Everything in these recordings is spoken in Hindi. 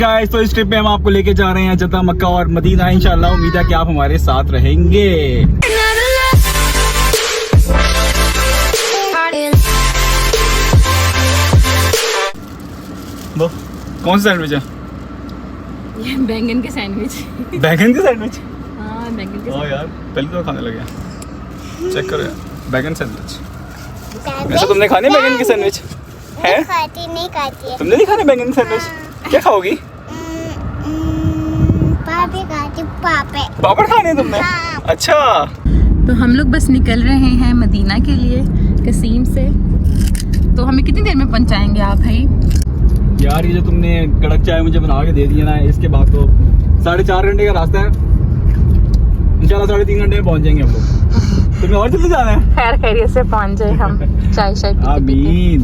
गाइस, तो इस ट्रिप में हम आपको लेके जा रहे हैं जद्दा, मक्का और मदीना इंशाल्लाह। उम्मीद है कि आप हमारे साथ रहेंगे। वो कौन सा सैंडविच है? ये बैंगन के सैंडविच। बैंगन के सैंडविच? हाँ, बैंगन के। ओ यार, पहले तो खाने लगे। चेक करो यार, बैगन सैंडविच। वैसे तुमने खाने बैगन के सैंडविच? है? नहीं खाती। तुमने नहीं खाने बैगन के सैंडविच? क्या खाओगी? पापड़ खाने तुमने? अच्छा। तो हम लोग बस निकल रहे हैं मदीना के लिए कसीम से। तो हमें कितनी देर में पहुंचाएंगे आप भाई? यार ये जो तुमने कड़क चाय मुझे बना के दे दिया ना, इसके बाद तो 4.5 घंटे का रास्ता है। इंशाल्लाह 3.5 घंटे में पहुंच जाएंगे हम लोग। तुम्हें और जल्दी जाना है? खैर खैरियत से पहुंच जाए हम। चाय शाय आमीन।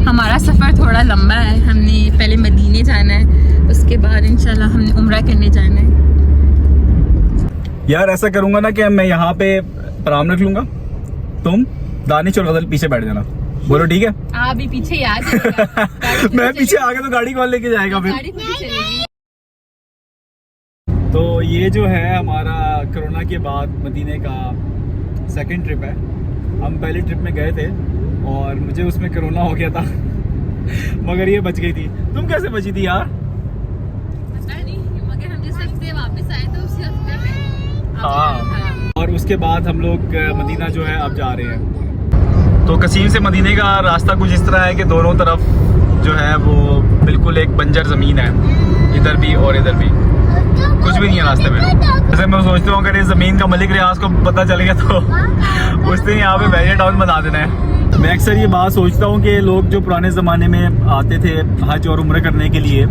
हमारा सफ़र थोड़ा लंबा है। हमने पहले मदीने जाना है, उसके बाद इंशाल्लाह हमने उम्रा करने जाना है। यार ऐसा करूंगा ना कि मैं यहाँ पे आराम रख लूंगा, तुम दानिश और गजल पीछे बैठ जाना। बोलो ठीक है? आप भी पीछे ही आ जाइएगा। मैं पीछे आ गया तो गाड़ी कौन लेके जाएगा फिर? गाड़ी पीछे चलेगी। तो ये जो है हमारा कोरोना के बाद मदीने का सेकंड ट्रिप है। हम पहली ट्रिप में गए थे और मुझे उसमें कोरोना हो गया था मगर ये बच गई थी। तुम कैसे बची थी यार? पता नहीं, मगर हम जिस हफ्ते वापस आए थे उसी हफ्ते में। हाँ, और उसके बाद हम लोग मदीना जो है अब जा रहे हैं। तो कसीम से मदीने का रास्ता कुछ इस तरह है कि दोनों तरफ जो है वो बिल्कुल एक बंजर ज़मीन है, इधर भी और इधर भी कुछ भी नहीं है रास्ते में। जैसे मैं सोचता हूँ अगर इस ज़मीन का मलिक रियाज को पता चल गया तो उसने यहाँ पे बैरियर टाउन बना देना है। मैं अक्सर ये बात सोचता हूँ कि लोग जो पुराने ज़माने में आते थे हज और उम्र करने के लिए,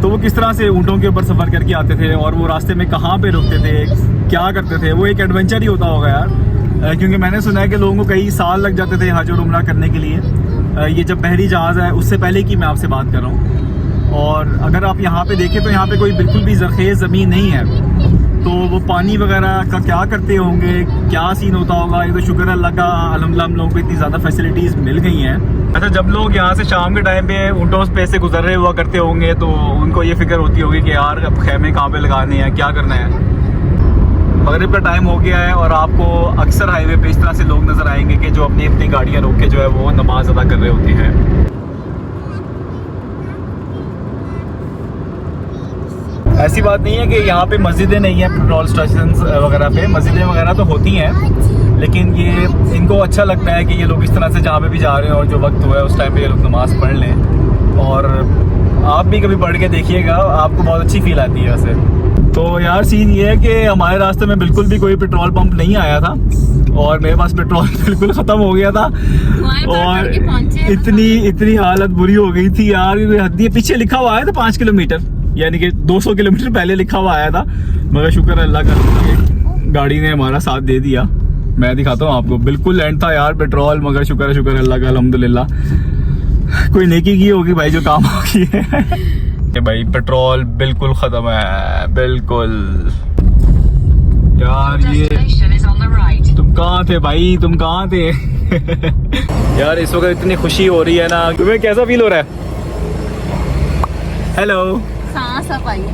तो वो किस तरह से ऊँटों के ऊपर सफ़र करके आते थे और वो रास्ते में कहाँ पे रुकते थे, क्या करते थे। वो एक एडवेंचर ही होता होगा यार, क्योंकि मैंने सुना है कि लोगों को कई साल लग जाते थे हज और उम्रा करने के लिए। ये जब बहरी जहाज़ है उससे पहले की मैं आपसे बात कर रहा हूँ। और अगर आप यहाँ पे देखें तो यहाँ पे कोई बिल्कुल भी ज़रख़ेज़ ज़मीन नहीं है, तो वो पानी वगैरह का क्या करते होंगे, क्या सीन होता होगा। ये तो शुक्र अल्लाह का, अल्हम्दुलिल्लाह हम लोगों को इतनी ज़्यादा फैसिलिटीज़ मिल गई हैं। अच्छा, जब लोग यहाँ से शाम के टाइम पे ऊँटों पे से गुजर रहे हुआ करते होंगे तो उनको ये फिक्र होती होगी कि यार अब खेमे कहाँ पे लगाने हैं, क्या करना है। मगरिब का टाइम हो गया है और आपको अक्सर हाईवे पे इस तरह से लोग नज़र आएंगे कि जो अपनी अपनी गाड़ियाँ रोक के जो है वो नमाज अदा कर रहे होते हैं। ऐसी बात नहीं है कि यहाँ पे मस्जिदें नहीं हैं, पेट्रोल स्टेशन वगैरह पे मस्जिदें वगैरह तो होती हैं, लेकिन ये इनको अच्छा लगता है कि ये लोग इस तरह से जहाँ पे भी जा रहे हैं और जो वक्त हुआ है उस टाइम पे ये लोग नमाज़ पढ़ लें। और आप भी कभी पढ़ के देखिएगा, आपको बहुत अच्छी फील आती है वैसे। तो यार सीन ये है कि हमारे रास्ते में बिल्कुल भी कोई पेट्रोल पंप नहीं आया था और मेरे पास पेट्रोल बिल्कुल ख़त्म हो गया था और इतनी हालत बुरी हो गई थी यार। हद, पीछे लिखा हुआ आया था 5 किलोमीटर, यानी कि 200 किलोमीटर पहले लिखा हुआ आया था, मगर शुक्र अल्लाह का गाड़ी ने हमारा साथ दे दिया। मैं दिखाता हूँ आपको, बिल्कुल एंड था यार पेट्रोल, मगर शुक्र अल्लाह का, अल्हम्दुलिल्लाह कोई नेकी की होगी भाई जो काम होगी है। भाई पेट्रोल बिल्कुल खत्म है, बिल्कुल। यार ये तुम कहाँ थे भाई, तुम कहाँ थे? यार इस वक्त इतनी खुशी हो रही है ना। तुम्हें कैसा फील हो रहा है? हेलो, सांस आ पाई है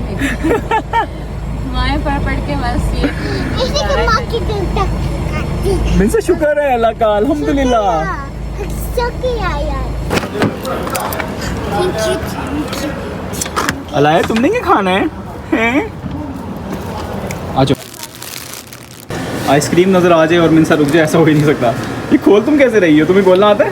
माए पढ़ के बस ये मेरे से शुक्र है अल्लाह का, अल्हम्दुलिल्लाह। अलाया तुमने क्या खाना है? आ जाओ, आइसक्रीम नजर आ जाए और मिनसा रुक जाए, ऐसा हो ही नहीं सकता। ये खोल तुम कैसे रही हो, तुम्हें बोलना आता है?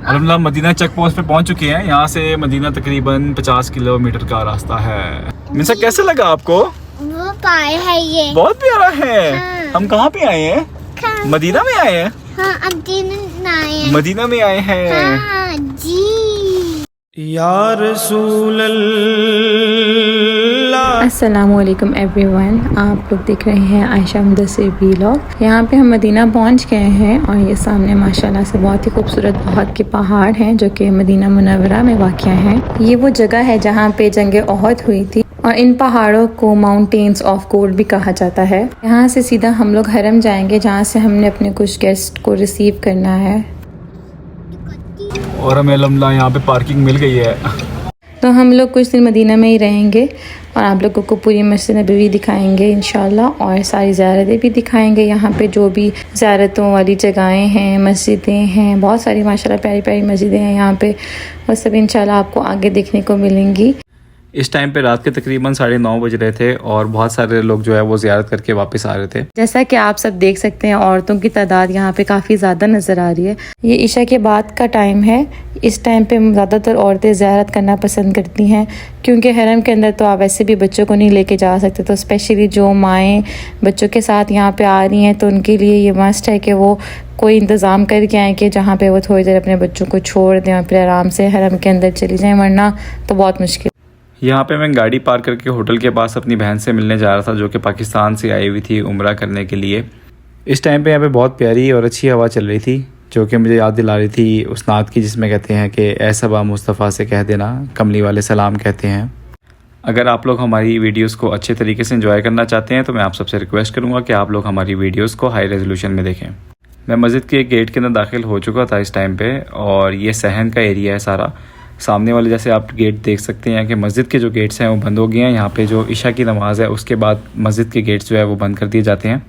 अल्हम्दुलिल्लाह मदीना चेक पोस्ट पे पहुंच चुके हैं। यहाँ से मदीना तकरीबन 50 किलोमीटर का रास्ता है। मिनसा कैसे लगा आपको? वो पाए है ये बहुत प्यारा है। हाँ। हम कहाँ पे आए हैं? मदीना में आए हैं। हाँ, मदीना में आए हैं। हाँ जी। या रसूल अल्लाह। अस्सलामुअलैकुम एवरीवन, आप लोग देख रहे हैं आयशा मुदस्सिर व्लॉग। यहाँ पे हम मदीना पहुँच गए हैं और ये सामने माशाल्लाह से बहुत ही खूबसूरत बहुत के पहाड़ हैं जो कि मदीना मुनव्वरा में वाक़या हैं। ये वो जगह है जहाँ पे जंग ओहद हुई थी और इन पहाड़ों को माउंटेन्स ऑफ गोल्ड भी कहा जाता है। यहाँ से सीधा हम लोग हरम जाएंगे, जहाँ से हमने अपने कुछ गेस्ट को रिसीव करना है। और हमें अल्हम्दुलिल्लाह यहाँ पे पार्किंग मिल गई है। तो हम लोग कुछ दिन मदीना में ही रहेंगे और आप लोगों को पूरी मस्जिद नबवी दिखाएंगे इंशाल्लाह, और सारी ज़ियारतें भी दिखाएंगे। यहाँ पे जो भी ज़ियारतों वाली जगहें हैं, मस्जिदें हैं, बहुत सारी माशाल्लाह प्यारी प्यारी मस्जिदें हैं यहाँ पे, वो सब इंशाल्लाह आपको आगे देखने को मिलेंगी। इस टाइम पे रात के तकरीबन 9:30 बज रहे थे और बहुत सारे लोग जो है वो ज़ियारत करके वापस आ रहे थे। जैसा कि आप सब देख सकते हैं, औरतों की तादाद यहाँ पे काफ़ी ज़्यादा नज़र आ रही है। ये इशा के बाद का टाइम है। इस टाइम पे ज़्यादातर औरतें ज़ियारत करना पसंद करती हैं, क्योंकि हरम के अंदर तो आप वैसे भी बच्चों को नहीं लेके जा सकते, तो स्पेशली जो माएँ बच्चों के साथ यहाँ पे आ रही हैं तो उनके लिए ये मस्ट है कि वो कोई इंतज़ाम करके आएँ कि जहाँ पे वो थोड़ी देर अपने बच्चों को छोड़ दें और फिर आराम से हरम के अंदर चली जाएँ, वरना तो बहुत मुश्किल। यहाँ पे मैं गाड़ी पार्क करके होटल के पास अपनी बहन से मिलने जा रहा था, जो कि पाकिस्तान से आई हुई थी उम्रा करने के लिए। इस टाइम पे यहाँ पे बहुत प्यारी और अच्छी हवा चल रही थी, जो कि मुझे याद दिला रही थी उस नात की जिसमें कहते हैं कि ऐ सबा मुस्तफ़ा से कह देना, कमली वाले सलाम कहते हैं। अगर आप लोग हमारी वीडियोस को अच्छे तरीके से एंजॉय करना चाहते हैं तो मैं आप सबसे रिक्वेस्ट करूँगा कि आप लोग हमारी वीडियोज़ को हाई रेजोल्यूशन में देखें। मैं मस्जिद के गेट के अंदर दाखिल हो चुका था इस टाइम पे, और ये सहन का एरिया है सारा। सामने वाले जैसे आप गेट देख सकते हैं कि मस्जिद के जो गेट्स हैं वो बंद हो गए हैं। यहाँ पे जो इशा की नमाज़ है उसके बाद मस्जिद के गेट्स जो है वो बंद कर दिए जाते हैं।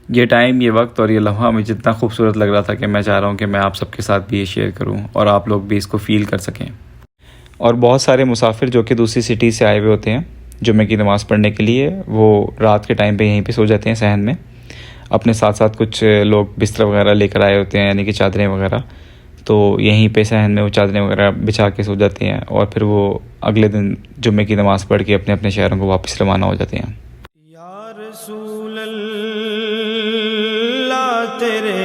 ये टाइम, ये वक्त और ये लम्हा मुझे जितना खूबसूरत लग रहा था कि मैं चाह रहा हूँ कि मैं आप सबके साथ भी ये शेयर करूँ और आप लोग भी इसको फ़ील कर सकें। और बहुत सारे मुसाफिर जो कि दूसरी सिटी से आए हुए होते हैं जुम्मे की नमाज़ पढ़ने के लिए, वो रात के टाइम पर यहीं पर सो जाते हैं सहन में। अपने साथ साथ कुछ लोग बिस्तर वगैरह लेकर आए होते हैं, यानी कि चादरें वगैरह, तो यहीं पे सहन में वो चादरें वगैरह बिछा के सो जाते हैं और फिर वो अगले दिन जुम्मे की नमाज़ पढ़ के अपने अपने शहरों को वापस रवाना हो जाते हैं। या रसूल अल्लाह तेरे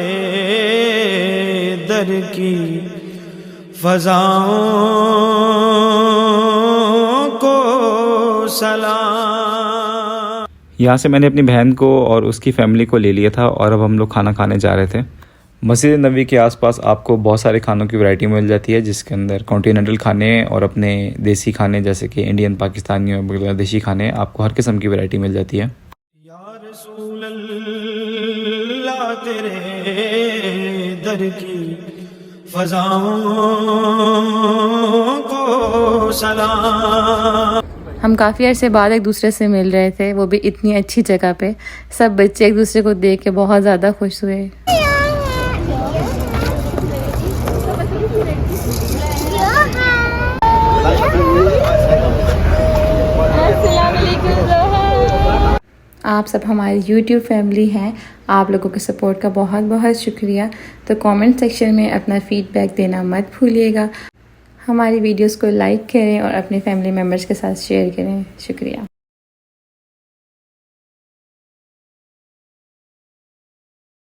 दर की फ़ज़ाओं को सलाम। यहाँ से मैंने अपनी बहन को और उसकी फ़ैमिली को ले लिया था और अब हम लोग खाना खाने जा रहे थे। मस्जिद नबी के आसपास आपको बहुत सारे खानों की वैरायटी मिल जाती है, जिसके अंदर कॉन्टिनेंटल खाने और अपने देसी खाने जैसे कि इंडियन, पाकिस्तानी और बांग्लादेशी खाने, आपको हर किस्म की वैरायटी मिल जाती है। या रसूल अल्लाह तेरे दर की फ़ज़ाओं को सलाम। हम काफ़ी अरसे बाद एक दूसरे से मिल रहे थे, वो भी इतनी अच्छी जगह पे। सब बच्चे एक दूसरे को देख के बहुत ज़्यादा खुश हुए। आप सब हमारी YouTube फैमिली हैं, आप लोगों के सपोर्ट का बहुत बहुत शुक्रिया। तो कमेंट सेक्शन में अपना फ़ीडबैक देना मत भूलिएगा। हमारी वीडियोस को लाइक करें और अपने फैमिली मेम्बर्स के साथ शेयर करें। शुक्रिया।